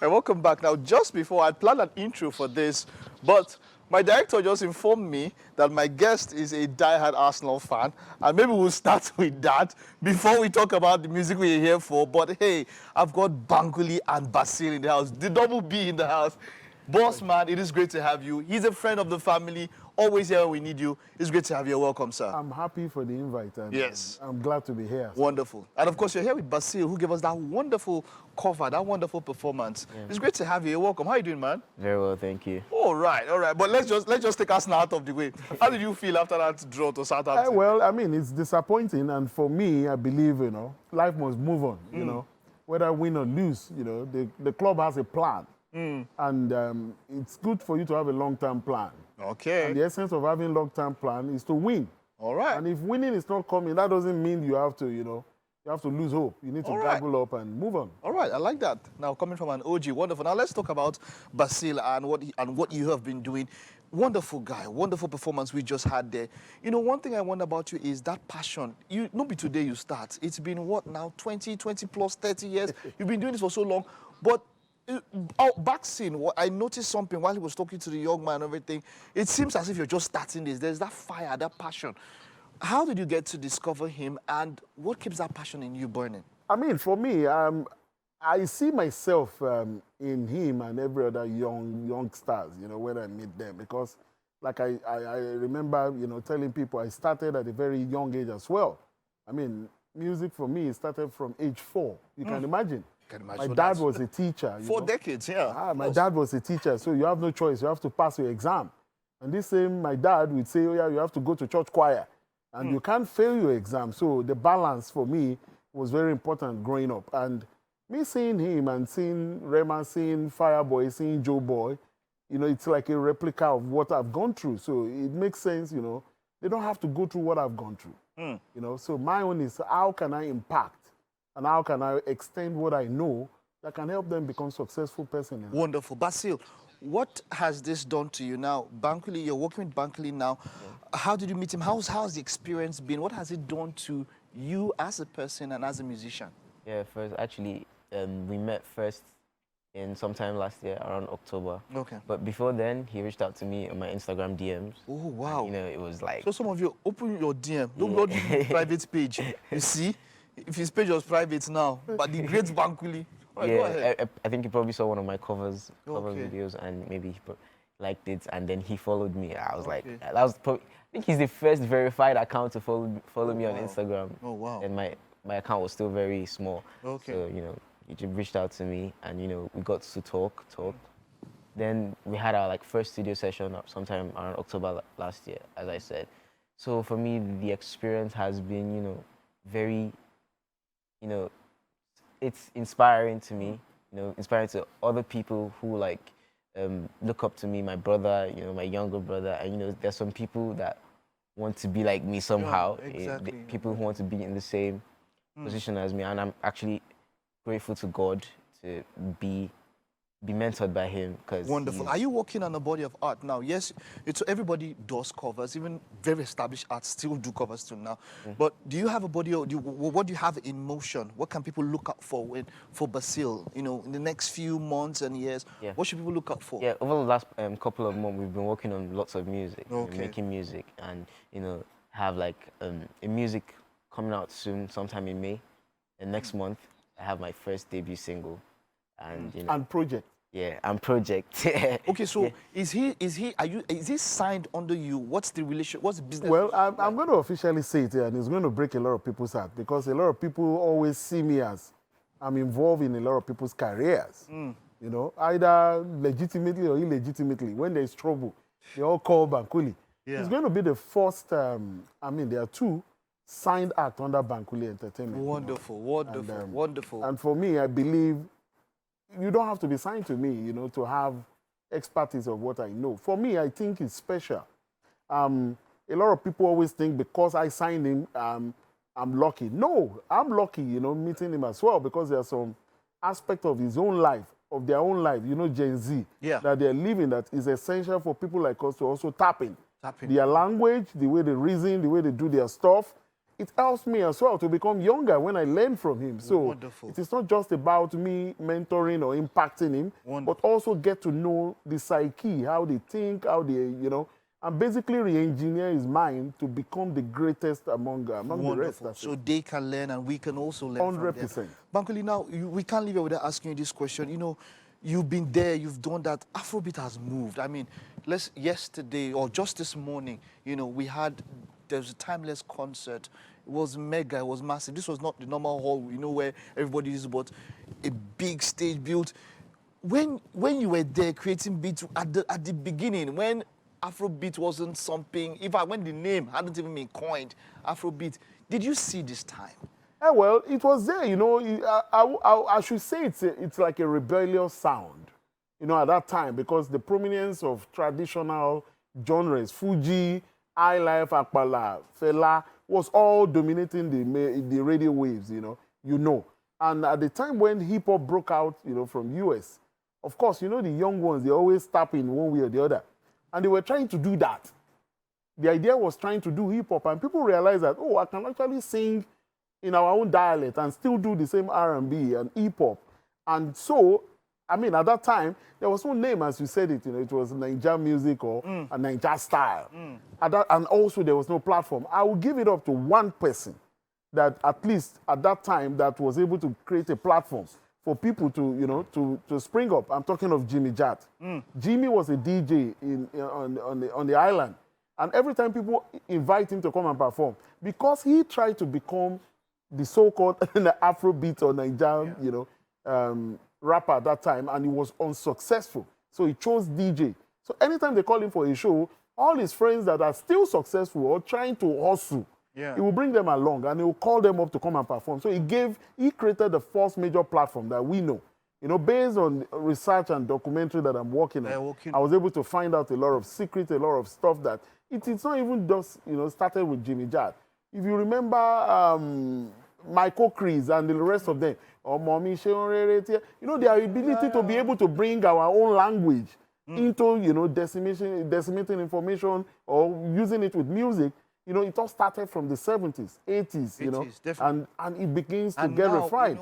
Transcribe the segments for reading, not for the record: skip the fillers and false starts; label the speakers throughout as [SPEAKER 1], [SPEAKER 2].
[SPEAKER 1] Hey, welcome back. Now, just before I planned an intro for this, but my director just informed me that my guest is a diehard Arsenal fan, and maybe we'll start with that before we talk about the music we're here for. But hey, I've got Bankulli and Basiil in the house, the double B in the house. Boss man, it is great to have you. He's a friend of the family, always here when we need you. It's great to have you. Welcome, sir.
[SPEAKER 2] I'm happy for the invite. And
[SPEAKER 1] Yes.
[SPEAKER 2] I'm glad to be here.
[SPEAKER 1] Wonderful. And of course, you're here with Basiil, who gave us that wonderful cover, that wonderful performance. Yeah. It's great to have you. You're welcome. How are you doing, man?
[SPEAKER 3] Very well, thank you.
[SPEAKER 1] All right, all right. But let's just take Arsenal out of the way. How did you feel after that draw to Southampton?
[SPEAKER 2] Well, I mean, it's disappointing. And for me, I believe, life must move on, you know. Whether win or lose, the club has a plan. And it's good for you to have a long-term plan.
[SPEAKER 1] Okay.
[SPEAKER 2] And the essence of having a long-term plan is to win.
[SPEAKER 1] All right.
[SPEAKER 2] And if winning is not coming, that doesn't mean you have to, you have to lose hope. You need to gaggle up and move on.
[SPEAKER 1] All right, I like that. Now, coming from an OG, wonderful. Now, let's talk about Basiil and what you have been doing. Wonderful guy, wonderful performance we just had there. You know, one thing I wonder about you is that passion. Not be today you start. It's been, what now, 20 plus 30 years? You've been doing this for so long. But back scene, I noticed something while he was talking to the young man and everything. It seems as if you're just starting this. There's that fire, that passion. How did you get to discover him, and what keeps that passion in you burning?
[SPEAKER 2] I mean, for me, I see myself in him and every other youngsters, when I meet them. Because, like I remember, telling people I started at a very young age as well. I mean, music for me started from age 4. You can imagine. My dad was a teacher.
[SPEAKER 1] 4 decades, yeah.
[SPEAKER 2] My dad was a teacher, so you have no choice. You have to pass your exam. And this same, my dad would say, oh yeah, you have to go to church choir. And you can't fail your exam. So the balance for me was very important growing up. And me seeing him and seeing Rema, seeing Fireboy, seeing Joe Boy, it's like a replica of what I've gone through. So it makes sense, they don't have to go through what I've gone through. So my own is how can I impact? And how can I extend what I know that can help them become successful person?
[SPEAKER 1] Wonderful. Basiil, what has this done to you now? Bankulli, you're working with Bankulli now. Yeah. How did you meet him? How's the experience been? What has it done to you as a person and as a musician?
[SPEAKER 3] Yeah, actually, we met first in sometime last year, around October.
[SPEAKER 1] Okay.
[SPEAKER 3] But before then, he reached out to me on my Instagram DMs.
[SPEAKER 1] Oh, wow.
[SPEAKER 3] And, it was like...
[SPEAKER 1] So some of you, open your DM. Don't go to the private page. You see? If his page was private now, but the great Bankulli. Right,
[SPEAKER 3] yeah,
[SPEAKER 1] go ahead.
[SPEAKER 3] I think he probably saw one of my cover videos, and maybe he liked it, and then he followed me. I was like, that was probably, I think he's the first verified account to follow me on Instagram.
[SPEAKER 1] Oh, wow.
[SPEAKER 3] And my account was still very small.
[SPEAKER 1] Okay.
[SPEAKER 3] So, he just reached out to me, and, we got to talk. Then we had our first studio session sometime around October last year, as I said. So for me, the experience has been, very... it's inspiring to me, inspiring to other people who look up to me, my brother, my younger brother, and there's some people that want to be like me somehow.
[SPEAKER 1] Yeah, exactly.
[SPEAKER 3] People who want to be in the same position as me, and I'm actually grateful to God to be mentored by him.
[SPEAKER 1] Wonderful. Are you working on a body of art now? Yes, everybody does covers. Even very established artists still do covers too now. But do you have a body? What do you have in motion? What can people look out for Basiil? In the next few months and years, what should people look out for?
[SPEAKER 3] Yeah, over the last couple of months, we've been working on lots of music, making music, and have a music coming out soon, sometime in May. And next month, I have my first debut single.
[SPEAKER 2] And project.
[SPEAKER 3] Yeah, and project.
[SPEAKER 1] Okay, so is he signed under you? What's the relationship? What's the business?
[SPEAKER 2] Well, I'm going to officially say it here, and it's going to break a lot of people's heart, because a lot of people always see me as I'm involved in a lot of people's careers. Either legitimately or illegitimately. When there's trouble, they all call Bankulli. Yeah. It's going to be the first. There are 2 signed act under Bankulli Entertainment.
[SPEAKER 1] Wonderful, wonderful.
[SPEAKER 2] And for me, I believe you don't have to be signed to me, to have expertise of what I know. For me, I think it's special. A lot of people always think because I signed him, I'm lucky. No, I'm lucky, meeting him as well, because there's some aspect of his own life, of their own life, Gen Z, that they're living that is essential for people like us to also tap in. Their language, the way they reason, the way they do their stuff. it helps me as well to become younger when I learn from him. So
[SPEAKER 1] Wonderful.
[SPEAKER 2] it is not just about me mentoring or impacting him,
[SPEAKER 1] Wonderful.
[SPEAKER 2] but also get to know the psyche, how they think, how they, and basically re-engineer his mind to become the greatest among the rest.
[SPEAKER 1] Wonderful. So they can learn and we can also learn
[SPEAKER 2] 100%.
[SPEAKER 1] from them. Bankulli, now, we can't leave it without asking you this question. You know, you've been there, you've done that. Afrobeat has moved. I mean, yesterday or just this morning, you know, there was a Timeless concert. It was mega, it was massive. This was not the normal hall, you know, where everybody is, but a big stage built. When you were there creating beats at the beginning, when Afrobeat wasn't something, in fact, when the name hadn't even been coined, Afrobeat, did you see this time?
[SPEAKER 2] Well, it was there, you know. I should say it's like a rebellious sound, you know, at that time, because the prominence of traditional genres, Fuji, highlife, Akpala, Fela, was all dominating the radio waves, you know. And at the time when hip-hop broke out, you know, from US, of course, you know, the young ones, they always tap in one way or the other. And they were trying to do that. The idea was trying to do hip-hop, and people realized that, oh, I can actually sing in our own dialect and still do the same R&B and hip-hop. And so, I mean, at that time, there was no name, as you said it, you know, it was Naija music or a Naija style. And also, there was no platform. I will give it up to one person that, at least at that time, that was able to create a platform for people to, you know, to spring up. I'm talking of Jimmy Jat. Jimmy was a DJ on the island. And every time people invite him to come and perform, because he tried to become the so-called Afrobeat or Nigerian, you know, rapper at that time, and he was unsuccessful. So he chose DJ. So anytime they call him for a show, all his friends that are still successful or trying to hustle, he will bring them along and he will call them up to come and perform. So he created the first major platform that we know. You know, based on research and documentary that I'm working on, I was able to find out a lot of secrets, a lot of stuff that it's not even just, you know, started with Jimmy Jad. If you remember Michael Chris and the rest of them, or Mommy you know, their ability to be able to bring our own language into, you know, decimating information or using it with music, you know, it all started from the 70s, 80s, you know, and it begins to get refined.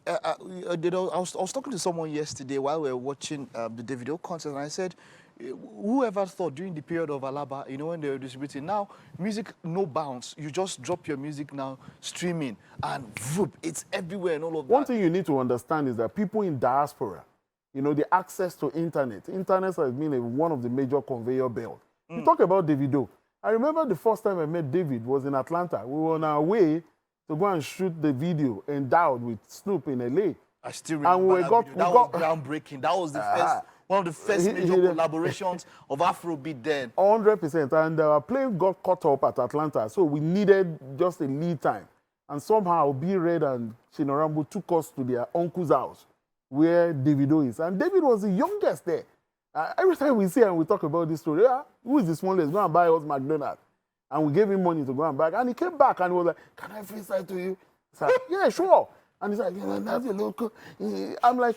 [SPEAKER 1] You know, I was talking to someone yesterday while we were watching the Davido concert, and I said, whoever thought during the period of Alaba, you know, when they were distributing, now music no bounds. You just drop your music now, streaming, and whoop, it's everywhere and all of that.
[SPEAKER 2] One thing you need to understand is that people in diaspora, you know, the access to internet has been one of the major conveyor belts. You talk about Davido. I remember the first time I met David was in Atlanta. We were on our way to go and shoot the video endowed with Snoop in LA.
[SPEAKER 1] I still remember
[SPEAKER 2] and
[SPEAKER 1] that was groundbreaking. That was the first, one of the first major collaborations of Afrobeat then.
[SPEAKER 2] 100%. And our plane got caught up at Atlanta, so we needed just a lead time. And somehow B-Red and Chinorambo took us to their uncle's house where Davido is. And David was the youngest there. Every time we see and we talk about this story, who is the smallest? Go and buy us McDonald's. And we gave him money to go and buy. And he came back and he was like, can I freestyle to you? I said, yeah, sure. And he's like, yeah, that's a local. I'm like,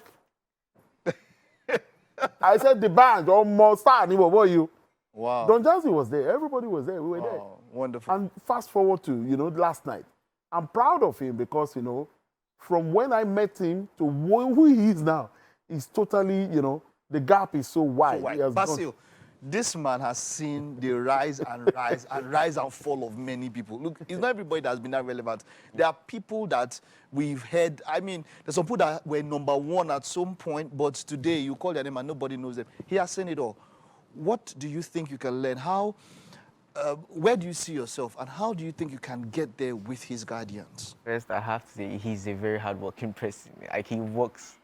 [SPEAKER 2] I said, the band, or more star, what were you?
[SPEAKER 1] Wow.
[SPEAKER 2] Don Jazzy was there. Everybody was there. We were there.
[SPEAKER 1] Wonderful.
[SPEAKER 2] And fast forward to, you know, last night. I'm proud of him because, you know, from when I met him to who he is now, he's totally, you know, the gap is so wide.
[SPEAKER 1] Basiil, this man has seen the rise and rise and rise and fall of many people. Look, it's not everybody that's been that relevant. There are people that we've heard. I mean, there's some people that were #1 at some point, but today you call their name and nobody knows them. He has seen it all. What do you think you can learn? Where do you see yourself, and how do you think you can get there with his guardians?
[SPEAKER 3] First, I have to say he's a very hardworking person. Like, he works,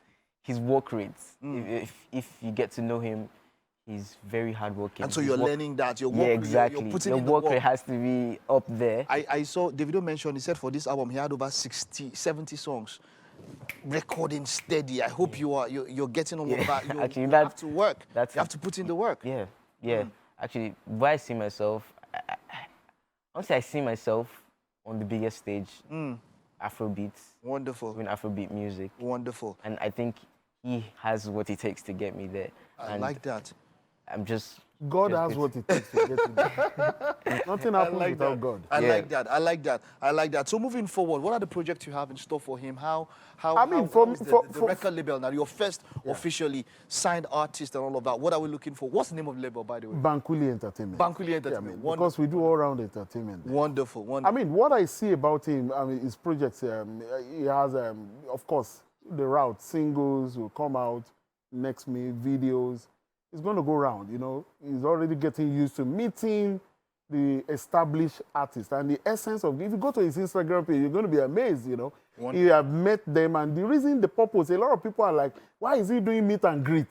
[SPEAKER 3] his work rates. If you get to know him, he's very hardworking.
[SPEAKER 1] And so you're learning that. Your work,
[SPEAKER 3] exactly.
[SPEAKER 1] You're putting
[SPEAKER 3] your
[SPEAKER 1] in the
[SPEAKER 3] work
[SPEAKER 1] work
[SPEAKER 3] rate has to be up there.
[SPEAKER 1] I saw Davido mentioned, he said for this album he had over 70 songs. Recording steady. I hope you're getting all of that. You have to work. You have to put in the work.
[SPEAKER 3] Yeah. Actually, where I see myself, honestly, I see myself on the biggest stage, Afrobeats.
[SPEAKER 1] Wonderful.
[SPEAKER 3] Doing Afrobeat music.
[SPEAKER 1] Wonderful.
[SPEAKER 3] And I think he has what it takes to get me there.
[SPEAKER 1] I like that.
[SPEAKER 3] I'm just.
[SPEAKER 2] God
[SPEAKER 3] just
[SPEAKER 2] has what it takes to get to there. Nothing happens without God.
[SPEAKER 1] I
[SPEAKER 3] Yeah.
[SPEAKER 1] like that. I like that. I like that. So moving forward, what are the projects you have in store for him? How
[SPEAKER 2] I mean,
[SPEAKER 1] how is the record label now? Your first officially signed artist and all of that. What are we looking for? What's the name of the label, by the way?
[SPEAKER 2] Bankulli Entertainment.
[SPEAKER 1] Bankulli
[SPEAKER 2] Yeah, I
[SPEAKER 1] Entertainment.
[SPEAKER 2] mean, because we do all-round entertainment.
[SPEAKER 1] Wonderful.
[SPEAKER 2] I
[SPEAKER 1] Wonderful.
[SPEAKER 2] mean, what I see about him, I mean, his projects, he has, of course, the route, singles will come out, next me, videos. It's going to go round, you know. He's already getting used to meeting the established artists. And the essence of, if you go to his Instagram page, you're going to be amazed, you know. He have met them, and the reason, the purpose, a lot of people are like, why is he doing meet and greet?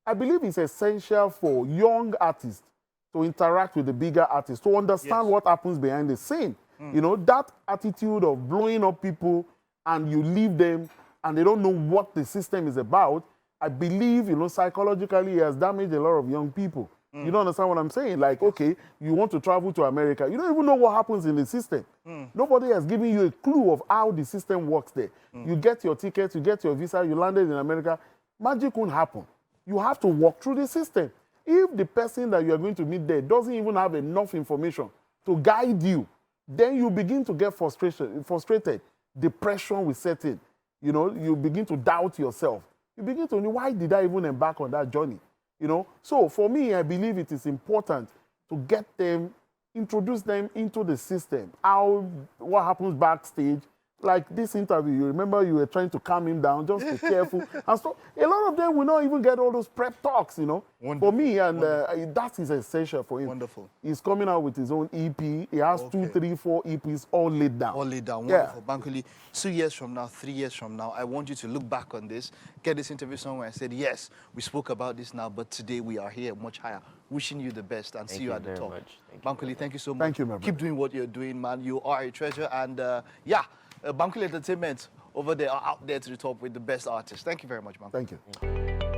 [SPEAKER 2] I believe it's essential for young artists to interact with the bigger artists, to understand what happens behind the scene. You know, that attitude of blowing up people and you leave them and they don't know what the system is about, I believe, you know, psychologically it has damaged a lot of young people. You don't understand what I'm saying? Like, okay, you want to travel to America. You don't even know what happens in the system. Nobody has given you a clue of how the system works there. You get your ticket, you get your visa, you landed in America. Magic won't happen. You have to walk through the system. If the person that you are going to meet there doesn't even have enough information to guide you, then you begin to get frustrated. Depression will set in. You know, you begin to doubt yourself. You begin to know, why did I even embark on that journey? You know, so for me, I believe it is important to get them, introduce them into the system. What happens backstage, like this interview, you remember you were trying to calm him down, just be careful. And so a lot of them will not even get all those prep talks, you know.
[SPEAKER 1] Wonderful.
[SPEAKER 2] For me, and that is essential for him.
[SPEAKER 1] Wonderful.
[SPEAKER 2] He's coming out with his own EP. He has 2, 3, 4 EPs all laid down.
[SPEAKER 1] All laid down.
[SPEAKER 2] Yeah.
[SPEAKER 1] Wonderful. Bankulli, 2 years from now, 3 years from now, I want you to look back on this, get this interview somewhere and say, yes, we spoke about this now, but today we are here much higher. Wishing you the best and see you at the top. Bankulli, thank you so much.
[SPEAKER 2] Thank you, my brother.
[SPEAKER 1] Keep doing what you're doing, man. You are a treasure. And yeah, Bankulli Entertainment over there are out there to the top with the best artists. Thank you very much, Bankulli.
[SPEAKER 2] Thank you.